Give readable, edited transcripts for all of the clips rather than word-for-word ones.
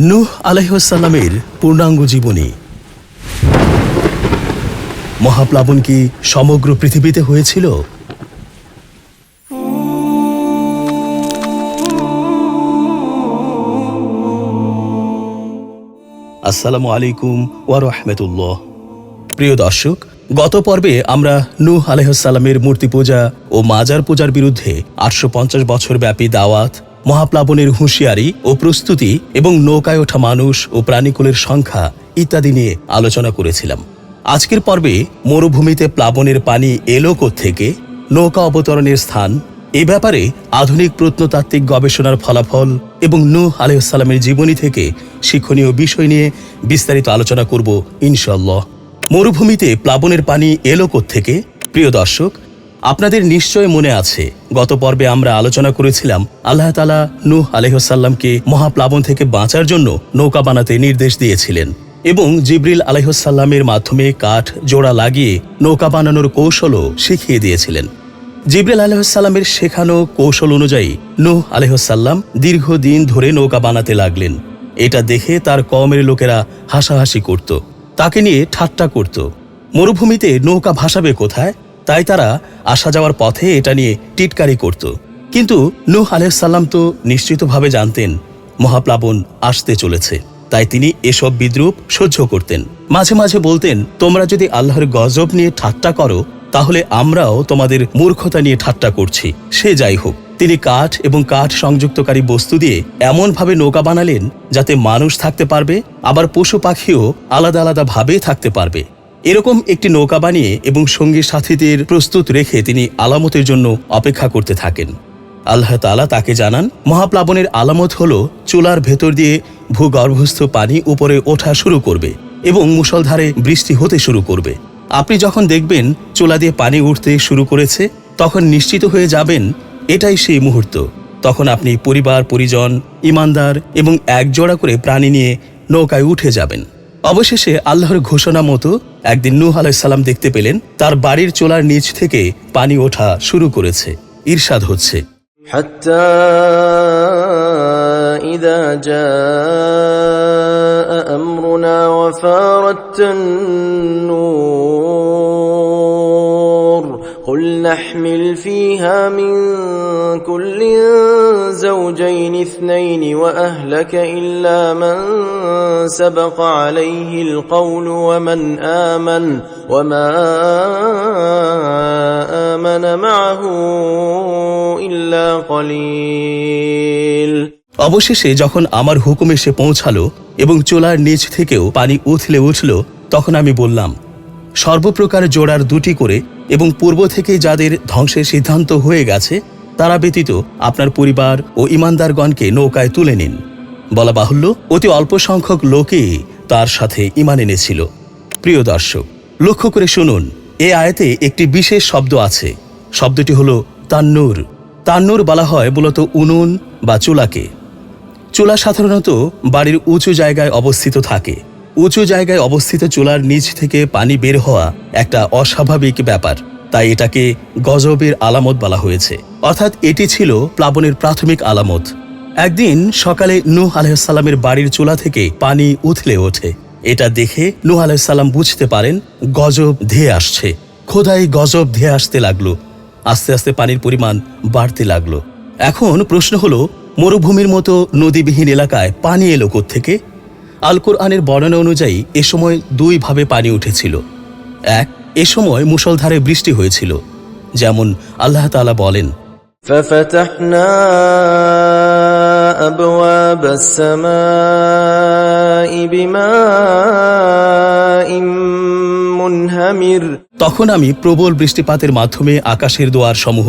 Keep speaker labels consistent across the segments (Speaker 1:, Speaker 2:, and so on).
Speaker 1: নূহ আলাইহিসসালামের পূর্ণাঙ্গ জীবনী। মহাপ্লাবন কি সমগ্র পৃথিবীতে হয়েছিল? আসসালামু আলাইকুম ওয়া রাহমাতুল্লাহ। প্রিয় দর্শক, গত পর্বে আমরা নূহ আলাইহিসসালামের মূর্তি পূজা ও মাজার পূজার বিরুদ্ধে 850 বছর ব্যাপী দাওয়াত, মহাপ্লাবনের হুঁশিয়ারি ও প্রস্তুতি এবং নৌকায় ওঠা মানুষ ও প্রাণীকুলের সংখ্যা ইত্যাদি নিয়ে আলোচনা করেছিলাম। আজকের পর্বে মরুভূমিতে প্লাবনের পানি এলো কোত্থেকে, নৌকা অবতরণের স্থান, এ ব্যাপারে আধুনিক প্রত্নতাত্ত্বিক গবেষণার ফলাফল এবং নূহ আলাইহিসসালামের জীবনী থেকে শিক্ষণীয় বিষয় নিয়ে বিস্তারিত আলোচনা করব ইনশাআল্লাহ। মরুভূমিতে প্লাবনের পানি এলো কোত্থেকে? প্রিয় দর্শক, আপনাদের নিশ্চয় মনে আছে, গত পর্বে আমরা আলোচনা করেছিলাম আল্লাহ তাআলা নূহ আলাইহিসসালামকে মহাপ্লাবন থেকে বাঁচার জন্য নৌকা বানাতে নির্দেশ দিয়েছিলেন এবং জিবরিল আলাইহিসসালামের মাধ্যমে কাঠ জোড়া লাগিয়ে নৌকা বানানোর কৌশলও শিখিয়ে দিয়েছিলেন। জিবরিল আলাইহিসসালামের শেখানো কৌশল অনুযায়ী নূহ আলাইহিসসালাম দীর্ঘদিন ধরে নৌকা বানাতে লাগলেন। এটা দেখে তার কওমের লোকেরা হাসাহাসি করত, তাকে নিয়ে ঠাট্টা করত। মরুভূমিতে নৌকা ভাসাবে কোথায়, তাই তারা আসা যাওয়ার পথে এটা নিয়ে টিটকারি করত। কিন্তু নূহ আলাইহিসসালাম তো নিশ্চিতভাবে জানতেন মহাপ্লাবন আসতে চলেছে, তাই তিনি এসব বিদ্রূপ সহ্য করতেন। মাঝে মাঝে বলতেন, তোমরা যদি আল্লাহর গজব নিয়ে ঠাট্টা করো, তাহলে আমরাও তোমাদের মূর্খতা নিয়ে ঠাট্টা করছি। সে যাই হোক, তিনি কাঠ এবং কাঠ সংযুক্তকারী বস্তু দিয়ে এমনভাবে নৌকা বানালেন যাতে মানুষ থাকতে পারবে, আবার পশু পাখিও আলাদা আলাদা ভাবে থাকতে পারবে। এরকম একটি নৌকা বানিয়ে এবং সঙ্গী সাথীদের প্রস্তুত রেখে তিনি আলামতের জন্য অপেক্ষা করতে থাকেন। আল্লাহ তাআলা তাকে জানান, মহাপ্লাবনের আলামত হলো চুলার ভেতর দিয়ে ভূগর্ভস্থ পানি উপরে ওঠা শুরু করবে এবং মুষলধারে বৃষ্টি হতে শুরু করবে। আপনি যখন দেখবেন চুলা দিয়ে পানি উঠতে শুরু করেছে, তখন নিশ্চিত হয়ে যাবেন এটাই সেই মুহূর্ত। তখন আপনি পরিবার পরিজন, ইমানদার এবং একজোড়া করে প্রাণী নিয়ে নৌকায় উঠে যাবেন। অবশেষে আল্লাহর ঘোষণা মতো একদিন নূহ আলাইহিসসালাম দেখতে পেলেন তার বাড়ির চুলার নিচ থেকে পানি ওঠা শুরু করেছে। ইরশাদ হচ্ছে,
Speaker 2: হাত্তা ইযা জাআ আমরুনা ওয়া ফারাত-তান নূর قل نحمل فيها من كل زوجين اثنين وأهلك إلا من سبق عليه القول ومن آمن وما آمن معه إلا قليل।
Speaker 1: অবশেষে যখন আমার হুকুম এসে পৌঁছালো এবং চুলার নিচ থেকেও পানি উথলে উঠল, তখন আমি বললাম, সর্বপ্রকার জোড়ার 2টি করে এবং পূর্ব থেকে যাদের ধ্বংসের সিদ্ধান্ত হয়ে গেছে তারা ব্যতীত আপনার পরিবার ও ইমানদারগণকে নৌকায় তুলে নিন। বলা বাহুল্য, অতি অল্প সংখ্যক লোকই তার সাথে ঈমান এনেছিল। প্রিয় দর্শক, লক্ষ্য করে শুনুন, এ আয়াতে একটি বিশেষ শব্দ আছে। শব্দটি হলো তান্নুর। তান্নুর বলা হয় মূলত উনুন বা চুলাকে। চুলা সাধারণত বাড়ির উঁচু জায়গায় অবস্থিত থাকে। উঁচু জায়গায় অবস্থিত চুলার নিচ থেকে পানি বের হওয়া একটা অস্বাভাবিক ব্যাপার, তাই এটাকে গজবের আলামত বলা হয়েছে। অর্থাৎ এটি ছিল প্লাবনের প্রাথমিক আলামত। একদিন সকালে নূহ আলাইহিসসালামের বাড়ির চুলা থেকে পানি উথলে ওঠে। এটা দেখে নূহ আলাইহিসসালাম বুঝতে পারেন গজব ধেয়ে আসছে। খোদাই গজব ধেয়ে আসতে লাগলো। আস্তে আস্তে পানির পরিমাণ বাড়তে লাগলো। এখন প্রশ্ন হলো, মরুভূমির মতো নদীবিহীন এলাকায় পানি এলো কোত্থেকে? আল কোরআনের বর্ণনা অনুযায়ী এ সময় 2 ভাবে পানি উঠেছিল। এক, এ সময় মুষলধারে বৃষ্টি হয়েছিল, যেমন আল্লাহ তাআলা বলেন,
Speaker 2: ففتحنا أبواب السماء بماء منهمر।
Speaker 1: তখন আমি প্রবল বৃষ্টিপাতের মাধ্যমে আকাশের দুয়ার সমূহ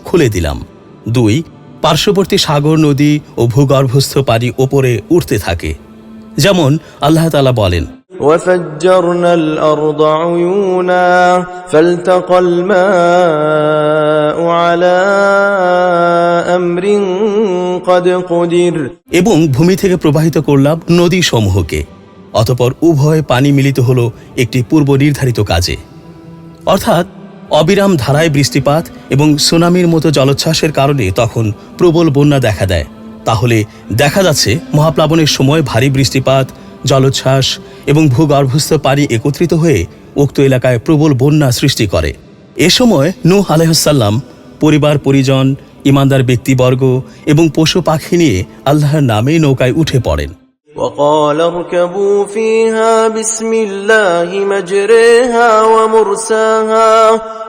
Speaker 1: খুলে দিলাম। 2, পার্শ্ববর্তী সাগর, নদী ও ভূগর্ভস্থ পানি ওপরে উঠতে থাকে, যেমন আল্লাহ তাআলা বলেন,
Speaker 2: وفجرنا الأرض عيونا فالتقى الماء على أمر قد قدر। এবং ভূমি থেকে প্রবাহিত করলাম নদী সমূহকে, অতঃপর উভয় পানি মিলিত হলো একটি পূর্ব নির্ধারিত কাজে। অর্থাৎ অবিরাম ধারায় বৃষ্টিপাত এবং সুনামির মতো জলোচ্ছ্বাসের কারণে তখন প্রবল বন্যা দেখা দেয়।
Speaker 1: তাহলে দেখা যাচ্ছে মহাপ্লাবনের সময় ভারী বৃষ্টিপাত, জলোচ্ছ্বাস এবং ভূগর্ভস্থ পানি একত্রিত হয়ে উক্ত এলাকায় প্রবল বন্যা সৃষ্টি করে। এ সময় নূহ আলাইহিসসালাম পরিবার পরিজন, ইমানদার ব্যক্তিবর্গ এবং পশু পাখি নিয়ে আল্লাহর নামে নৌকায় উঠে পড়েন।
Speaker 2: وقال اركبوا فيها بسم الله مجريها ومرساها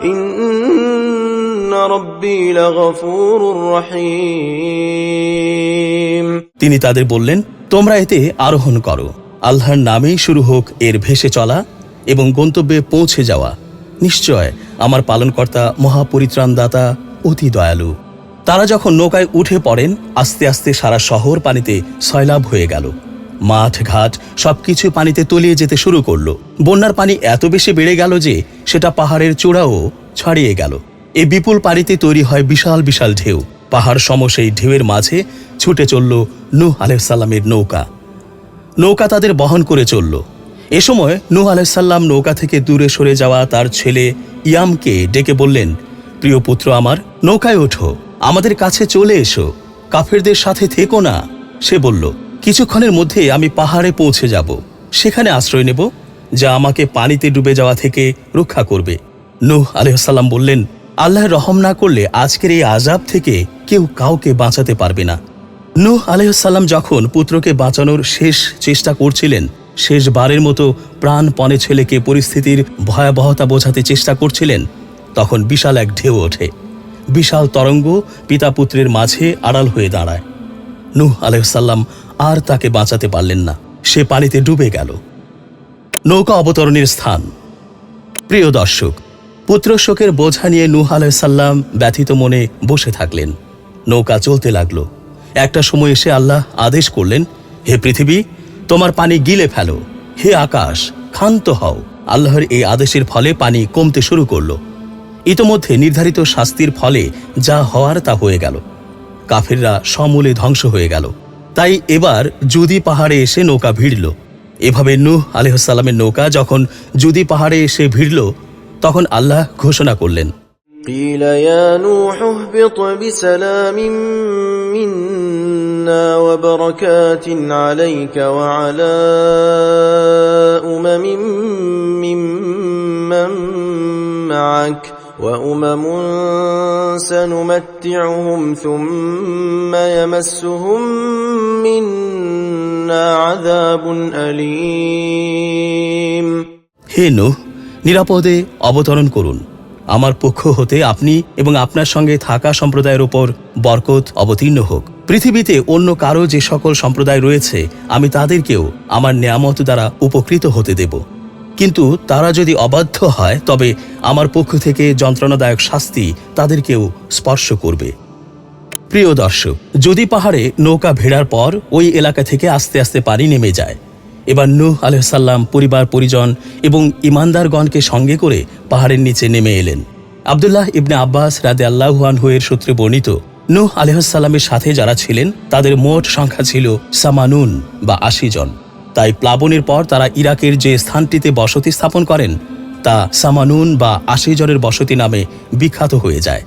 Speaker 2: إن ربي لغفور رحيم।
Speaker 1: তিনি তাদের বললেন, তোমরা এতে আরোহণ করো, আল্লাহর নামেই শুরু হোক এর ভেসে চলা এবং গন্তব্যে পৌঁছে যাওয়া। নিশ্চয় আমার পালনকর্তা মহাপরিত্রাণদাতা, অতি দয়ালু। তারা যখন নৌকায় উঠে পড়েন, আস্তে আস্তে সারা শহর পানিতে সয়লাব হয়ে গেল। মাঠ ঘাট সবকিছু পানিতে তলিয়ে যেতে শুরু করলো। বন্যার পানি এত বেশি বেড়ে গেল যে সেটা পাহাড়ের চূড়াও ছাড়িয়ে গেল। এই বিপুল পানিতে তৈরি হয় বিশাল বিশাল ঢেউ। পাহাড় সম সেই ঢেউয়ের মাঝে ছুটে চলল নূহ আলাইহিসসালামের নৌকা। নৌকা তাদের বহন করে চলল। এ সময় নূহ আলাইহিসসালাম নৌকা থেকে দূরে সরে যাওয়া তার ছেলে ইয়ামকে ডেকে বললেন, প্রিয় পুত্র আমার, নৌকায় ওঠো, আমাদের কাছে চলে এসো, কাফেরদের সাথে থেকো না। সে বলল, কিছুক্ষণের মধ্যে আমি পাহাড়ে পৌঁছে যাব, সেখানে আশ্রয় নেব, যা আমাকে পানিতে ডুবে যাওয়া থেকে রক্ষা করবে। নূহ আলাইহিসসালাম বললেন, আল্লাহর রহম না করলে আজকের এই আযাব থেকে কেউ কাউকে বাঁচাতে পারবে না। নূহ আলাইহিসসালাম যখন পুত্রকে বাঁচানোর শেষ চেষ্টা করছিলেন, শেষবারের মতো প্রাণপণে ছেলেকে পরিস্থিতির ভয়াবহতা বোঝাতে চেষ্টা করছিলেন, তখন বিশাল এক ঢেউ ওঠে। বিশাল তরঙ্গ পিতা পুত্রের মাঝে আড়াল হয়ে দাঁড়ায়। নূহ আলাইহিসসালাম আর তাকে বাঁচাতে পারলেন না, সে পানিতে ডুবে গেল। নৌকা অবতরণের স্থান। প্রিয় দর্শক, পুত্র শোকের বোঝা নিয়ে নূহ আলাইহিসসালাম ব্যথিত মনে বসে থাকলেন। নৌকা চলতে লাগলো। একটা সময় এসে আল্লাহ আদেশ করলেন, হে পৃথিবী, তোমার পানি গিলে ফেলো, হে আকাশ, ক্ষান্ত হও। আল্লাহর এই আদেশের ফলে পানি কমতে শুরু করল। ইতোমধ্যে নির্ধারিত শাস্তির ফলে যা হওয়ার তা হয়ে গেল। কাফিররা সমূলে ধ্বংস হয়ে গেল। তাই এবার জুদি পাহাড়ে এসে নৌকা ভিড়ল। এভাবে নূহ আলাইহিসসালামের নৌকা যখন জুদি পাহাড়ে এসে ভিড়ল, তখন আল্লাহ ঘোষণা করলেন,
Speaker 2: قيل يا نوح اهبط بسلام منا وبركات عليك وعلى أمم ممن معك وأمم سنمتعهم ثم يمسهم منا عذاب أليم।
Speaker 1: হে নূহ, নিরাপদে অবতরণ করুন। আমার পক্ষ হতে আপনি এবং আপনার সঙ্গে থাকা সম্প্রদায়ের উপর বরকত অবতীর্ণ হোক। পৃথিবীতে অন্য কারো যে সকল সম্প্রদায় রয়েছে, আমি তাদেরকেও আমার নেয়ামত দ্বারা উপকৃত হতে দেব। কিন্তু তারা যদি অবাধ্য হয়, তবে আমার পক্ষ থেকে যন্ত্রণাদায়ক শাস্তি তাদেরকেও স্পর্শ করবে। প্রিয় দর্শক, যদি পাহাড়ে নৌকা ভেড়ার পর ওই এলাকা থেকে আস্তে আস্তে পানি নেমে যায়। এবার নূহ আলাইহিসসালাম পরিবার পরিজন এবং ইমানদারগণকে সঙ্গে করে পাহাড়ের নিচে নেমে এলেন। আব্দুল্লাহ ইবনে আব্বাস রাদিয়াল্লাহু আনহু এর সূত্রে বর্ণিত, নূহ আলাইহিসসালামের সাথে যারা ছিলেন তাদের মোট সংখ্যা ছিল 80 বা 80 জন। তাই প্লাবনের পর তারা ইরাকের যে স্থানটিতে বসতি স্থাপন করেন, তা 80 বা 80 জনের বসতি নামে বিখ্যাত হয়ে যায়।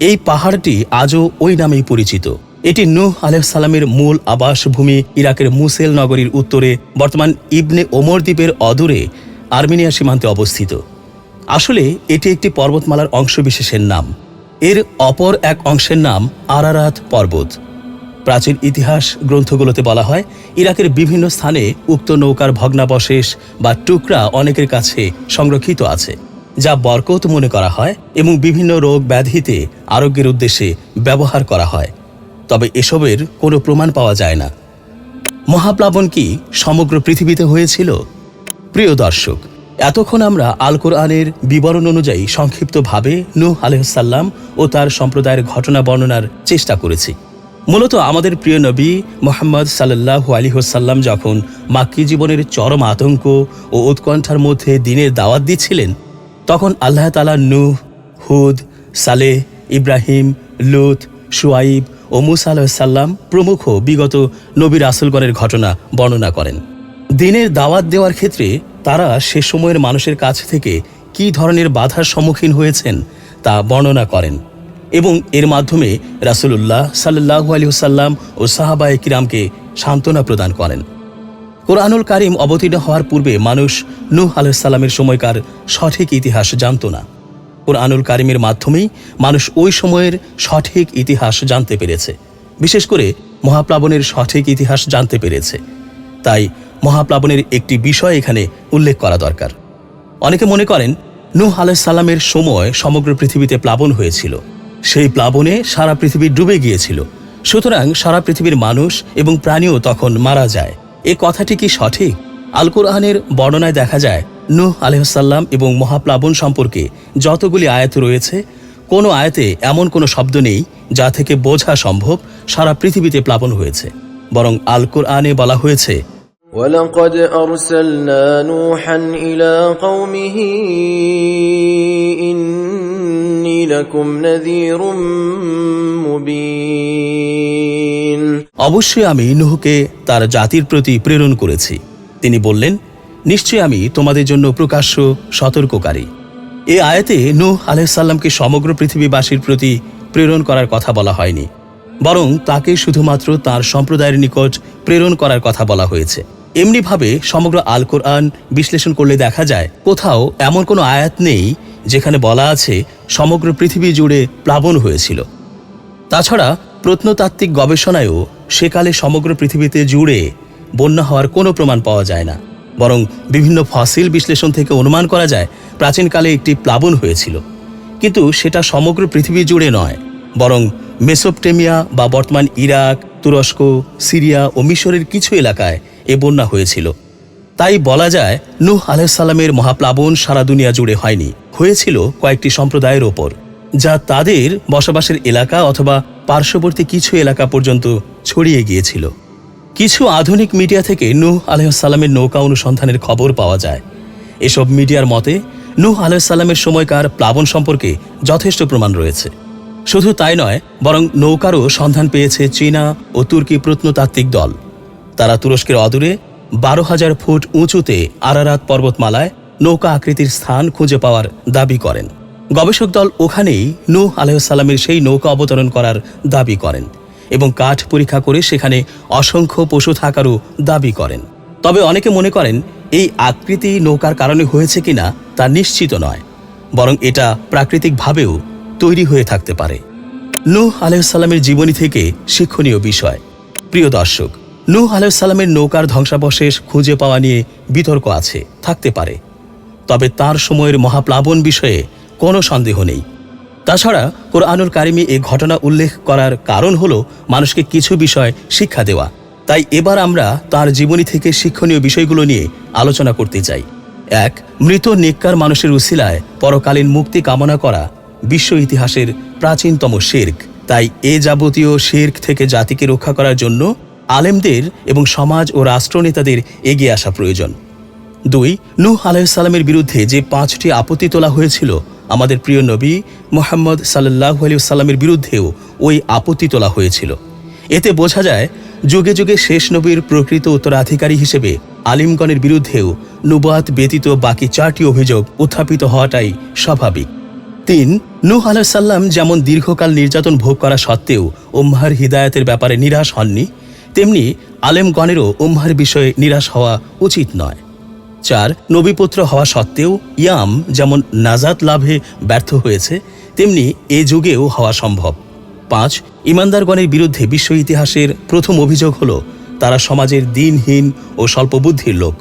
Speaker 1: এই পাহাড়টি আজও ওই নামেই পরিচিত। এটি নূহ আলাইহিসসালামের মূল আবাসভূমি ইরাকের মুসেল নগরীর উত্তরে বর্তমান ইবনে ওমর দ্বীপের অদূরে আর্মেনিয়া সীমান্তে অবস্থিত। আসলে এটি একটি পর্বতমালার অংশবিশেষের নাম। এর অপর এক অংশের নাম আরারাত পর্বত। প্রাচীন ইতিহাস গ্রন্থগুলোতে বলা হয়, ইরাকের বিভিন্ন স্থানে উক্ত নৌকার ভগ্নাবশেষ বা টুকরা অনেকের কাছে সংরক্ষিত আছে, যা বরকত মনে করা হয় এবং বিভিন্ন রোগ ব্যাধিতে আরোগ্যের উদ্দেশ্যে ব্যবহার করা হয়। তবে এসবের কোনো প্রমাণ পাওয়া যায় না। মহাপ্লাবন কি সমগ্র পৃথিবীতে হয়েছিল? প্রিয় দর্শক, এতক্ষণ আমরা আল কোরআনের বিবরণ অনুযায়ী সংক্ষিপ্তভাবে নূহ আলাইহিসসালাম ও তার সম্প্রদায়ের ঘটনা বর্ণনার চেষ্টা করেছি। মূলত আমাদের প্রিয় নবী মুহাম্মদ সাল্লাল্লাহু আলাইহি ওয়াসাল্লাম যখন মাক্কী জীবনের চরম আতঙ্ক ও উৎকণ্ঠার মধ্যে দ্বীনের দাওয়াত দিচ্ছিলেন, তখন আল্লাহ তাআলা নূহ, হুদ, সালেহ, ইব্রাহিম, লূত, শুআইব ও মূসা আলাইহিসসালাম প্রমুখ বিগত নবী রাসূলগণের ঘটনা বর্ণনা করেন। দ্বীনের দাওয়াত দেওয়ার ক্ষেত্রে তারা সে সময়ের মানুষের কাছ থেকে কী ধরনের বাধার সম্মুখীন হয়েছেন তা বর্ণনা করেন। এবং এর মাধ্যমে রাসূলুল্লাহ সাল্লাল্লাহু আলাইহি ওয়াসাল্লাম ও সাহাবায়ে কিরামকে সান্ত্বনা প্রদান করেন। কোরআনুল কারীম অবতীর্ণ হওয়ার পূর্বে মানুষ নূহ আলাইহিস সালামের সময়কার সঠিক ইতিহাস জানত না। কোরআনুল কারীমের মাধ্যমেই মানুষ ওই সময়ের সঠিক ইতিহাস জানতে পেরেছে, বিশেষ করে মহাপ্লাবনের সঠিক ইতিহাস জানতে পেরেছে। তাই মহাপ্লাবনের একটি বিষয় এখানে উল্লেখ করা দরকার। অনেকে মনে করেন নূহ আলাইহিস সালামের সময় সমগ্র পৃথিবীতে প্লাবন হয়েছিল, সেই প্লাবনে সারা পৃথিবী ডুবে গিয়েছিল, সুতরাং সারা পৃথিবীর মানুষ এবং প্রাণীও তখন মারা যায়। এ কথাটি কি সঠিক? আল কোরআনের বর্ণনায় দেখা যায় নূহ আলাইহিস সালাম এবং মহাপ্লাবন সম্পর্কে যতগুলি আয়াত রয়েছে, কোনো আয়াতে এমন কোনো শব্দ নেই যা থেকে বোঝা সম্ভব সারা পৃথিবীতে প্লাবন হয়েছে। বরং আল কোরআনে বলা হয়েছে,
Speaker 2: ولقد أرسلنا نوحا إلى قومه إني لكم نذير مبين।
Speaker 1: অবশ্যই আমি নূহকে তার জাতির প্রতি প্রেরণ করেছি। তিনি বললেন, নিশ্চয়ই আমি তোমাদের জন্য প্রকাশ্য সতর্ককারী। এই আয়াতে নূহ আলাইহিস সালামকে সমগ্র পৃথিবীবাসীর প্রতি প্রেরণ করার কথা বলা হয়নি, বরং তাকে শুধুমাত্র তার সম্প্রদায়ের নিকট প্রেরণ করার কথা বলা হয়েছে। এমনিভাবে সমগ্র আল কোরআন বিশ্লেষণ করলে দেখা যায় কোথাও এমন কোনো আয়াত নেই যেখানে বলা আছে সমগ্র পৃথিবী জুড়ে প্লাবন হয়েছিল। তাছাড়া প্রত্নতাত্ত্বিক গবেষণায়ও সেকালে সমগ্র পৃথিবীতে জুড়ে বন্যা হওয়ার কোনো প্রমাণ পাওয়া যায় না, বরং বিভিন্ন ফসিল বিশ্লেষণ থেকে অনুমান করা যায় প্রাচীনকালে একটি প্লাবন হয়েছিল, কিন্তু সেটা সমগ্র পৃথিবী জুড়ে নয়, বরং মেসোপটেমিয়া বা বর্তমান ইরাক, তুরস্ক, সিরিয়া ও মিশরের কিছু এলাকায় এ বন্যা হয়েছিল। তাই বলা যায় নূহ আলাইহিস সালামের মহাপ্লাবন সারা দুনিয়া জুড়ে হয়নি, হয়েছিল কয়েকটি সম্প্রদায়ের ওপর, যা তাদের বসবাসের এলাকা অথবা পার্শ্ববর্তী কিছু এলাকা পর্যন্ত ছড়িয়ে গিয়েছিল। কিছু আধুনিক মিডিয়া থেকে নূহ আলাইহিস সালামের নৌকা অনুসন্ধানের খবর পাওয়া যায়। এসব মিডিয়ার মতে নূহ আলাইহিস সালামের সময়কার প্লাবন সম্পর্কে যথেষ্ট প্রমাণ রয়েছে। শুধু তাই নয়, বরং নৌকারও সন্ধান পেয়েছে চীনা ও তুর্কি প্রত্নতাত্ত্বিক দল। তারা তুরস্কের অদূরে 12,000 ফুট উঁচুতে আরারাত পর্বতমালায় নৌকা আকৃতির স্থান খুঁজে পাওয়ার দাবি করেন। গবেষক দল ওখানেই নূহ আলাইহিস সালামের সেই নৌকা অবতরণ করার দাবি করেন এবং কাঠ পরীক্ষা করে সেখানে অসংখ্য পশু থাকারও দাবি করেন। তবে অনেকে মনে করেন এই আকৃতি নৌকার কারণে হয়েছে কিনা তা নিশ্চিত নয়, বরং এটা প্রাকৃতিকভাবেও তৈরি হয়ে থাকতে পারে। নূহ আলাইহিস সালামের জীবনী থেকে শিক্ষণীয় বিষয়। প্রিয় দর্শক, নূহ আলাইহিস সালামের নৌকার ধ্বংসাবশেষ খুঁজে পাওয়া নিয়ে বিতর্ক আছে, থাকতে পারে, তবে তার সময়ের মহাপ্লাবন বিষয়ে কোনো সন্দেহ নেই। তাছাড়া কোরআনুল কারিমে এই ঘটনা উল্লেখ করার কারণ হলো মানুষকে কিছু বিষয় শিক্ষা দেওয়া। তাই এবার আমরা তার জীবনী থেকে শিক্ষণীয় বিষয়গুলো নিয়ে আলোচনা করতে চাই। 1. মৃত নেককার মানুষের উসিলায় পরকালীন মুক্তি কামনা করা বিশ্ব ইতিহাসের প্রাচীনতম শিরক। তাই এ যাবতীয় শিরক থেকে জাতিকে রক্ষা করার জন্য আলেমদের এবং সমাজ ও রাষ্ট্রনেতাদের এগিয়ে আসা প্রয়োজন। 2. নূহ আলাইহিস সালামের বিরুদ্ধে যে 5টি আপত্তি তোলা হয়েছিল, আমাদের প্রিয় নবী মুহাম্মদ সাল্লাল্লাহু আলাইহি ওয়াসাল্লামের বিরুদ্ধেও ওই আপত্তি তোলা হয়েছিল। এতে বোঝা যায় যুগে যুগে শেষ নবীর প্রকৃত উত্তরাধিকারী হিসেবে আলিমগণের বিরুদ্ধেও নবুয়াত ব্যতীত বাকি 4টি অভিযোগ উত্থাপিত হওয়াটাই স্বাভাবিক। 3. নূহ আলাইহিস সালাম যেমন দীর্ঘকাল নির্যাতন ভোগ করা সত্ত্বেও উম্মাহর হিদায়াতের ব্যাপারে নিরাশ হননি, তেমনি আলেমগণেরও উম্মাহর বিষয়ে নিরাশ হওয়া উচিত নয়। 4. নবীপুত্র হওয়া সত্ত্বেও ইয়াম যেমন নাজাত লাভে ব্যর্থ হয়েছে, তেমনি এ যুগেও হওয়া সম্ভব। 5. ইমানদারগণের বিরুদ্ধে বিশ্ব ইতিহাসের প্রথম অভিযোগ হল তারা সমাজের দিনহীন ও স্বল্পবুদ্ধির লোক।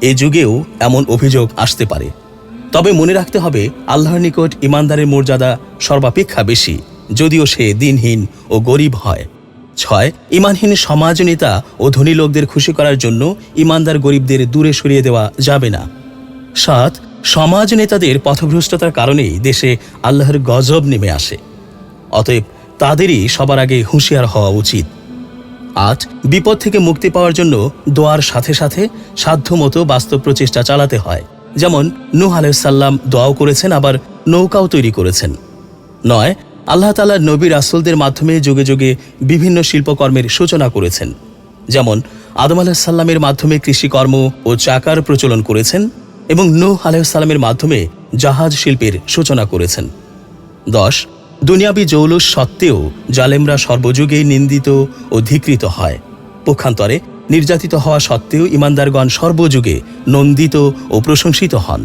Speaker 1: এ যুগেও এমন অভিযোগ আসতে পারে, তবে মনে রাখতে হবে আল্লাহর নিকট ইমানদারের মর্যাদা সর্বাপেক্ষা বেশি, যদিও সে দিনহীন ও গরিব হয়। 6. ইমানহীন সমাজ নেতা ও ধনী লোকদের খুশি করার জন্য ইমানদার গরিবদের দূরে সরিয়ে দেওয়া যাবে না। 7. সমাজ নেতাদের পথভ্রষ্টতার কারণেই দেশে আল্লাহর গজব নেমে আসে, অতএব তাদেরই সবার আগে হুঁশিয়ার হওয়া উচিত। 8. বিপদ থেকে মুক্তি পাওয়ার জন্য দোয়ার সাথে সাথে সাধ্যমতো বাস্তব প্রচেষ্টা চালাতে হয়, যেমন নূহ আলাইহিস সালাম দোয়াও করেছেন, আবার নৌকাও তৈরি করেছেন। 9. আল্লাহ তাআলা নবী রাসূলদের মাধ্যমে যুগে যুগে বিভিন্ন শিল্পকর্মের সূচনা করেছেন, যেমন আদম আলাইহিস সালামের মাধ্যমে কৃষিকর্ম ও চাকার প্রচলন করেছেন এবং নূহ আলাইহিস সালামের মাধ্যমে জাহাজ শিল্পের সূচনা করেছেন। 10. দুনিয়াবি জৌলুস সত্ত্বেও জালেমরা সর্বযুগেই নিন্দিত ও ধিকৃত হয়। পক্ষান্তরে নির্যাতিত হওয়া সত্ত্বেও ইমানদারগণ সর্বযুগে নন্দিত ও প্রশংসিত হন।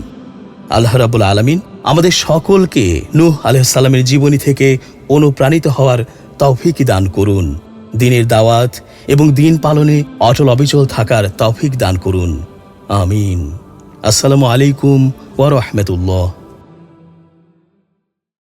Speaker 1: আল্লাহ রাব্বুল আলামিন আমাদের সকলকে নূহ আলাইহিস সালামের জীবনী থেকে অনুপ্রাণিত হওয়ার তৌফিক দান করুন। দ্বীনের দাওয়াত এবং দ্বীন পালনে অটল অবিচল থাকার তৌফিক দান করুন। আমিন। আসসালামু আলাইকুম ওয়া রাহমাতুল্লাহ।